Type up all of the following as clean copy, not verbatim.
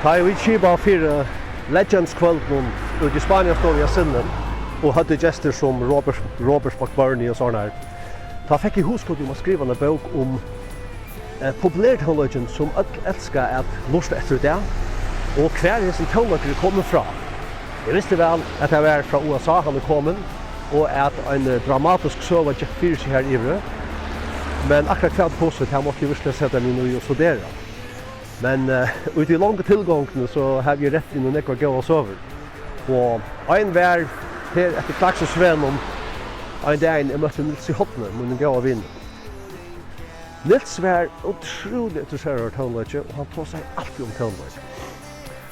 Ta vi kiba för Legends kvällen ut i Spanien står vi sinnen och hade gäster som Robert McBurney och såna här. Ta fick I huskot om att skriva en bok om populertónleikin som älskar att lusta efter det och kvar är sin tónleikin kommer från. Jag visste väl att det var från USA han kommer och att en dramatisk söga gick fyri sig här i. Men akkurat kvart på så här måste jag verkligen sätta mig nu och studera. Men ut I långa tillgången så har vi rätt in och nekar gå oss över. Och en vär här efter klax och svenom en dagin jag mötte Niels I Horni, men gå av in. Niels var otroligt intresserad av tónleikin och han tog sig alltid om tónleikin.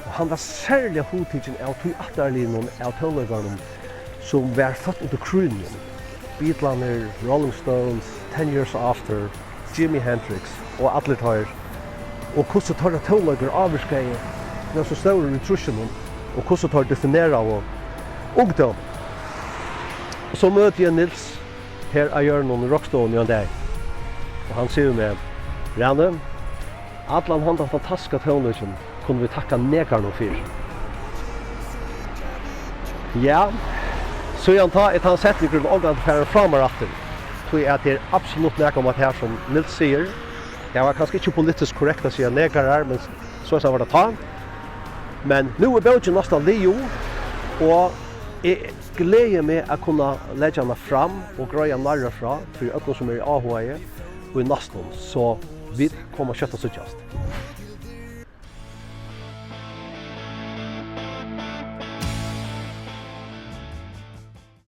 Och han var särskilt hottigen av attarlinjen av tónleikarna som var fått ut kröningen. Beatles, Rolling Stones, 10 Years After, Jimi Hendrix och alla tar. Och hur så tar det tónleikar avskriva när så stora nutritionen och hur så tar definiera och ungdom. Och så möter jag Niels här I gör någon rockstone en dag. Och han säger med Ranne, allan hann fantastiska tónleikin kunde vi takka nekarunum fyri. Ja, så jag tar ett han sätter grund och att fara framar efter. Tror jag att det absolut nekar om att här som Niels säger. Det var kanske inte politiskt korrekt att säga nekar men så var det ta. Men nu boken nästan Leo och jag gläder mig att kunna lägga henne fram och greja närra fra för alla som I AHA och I nästan så vi kommer att köta så just.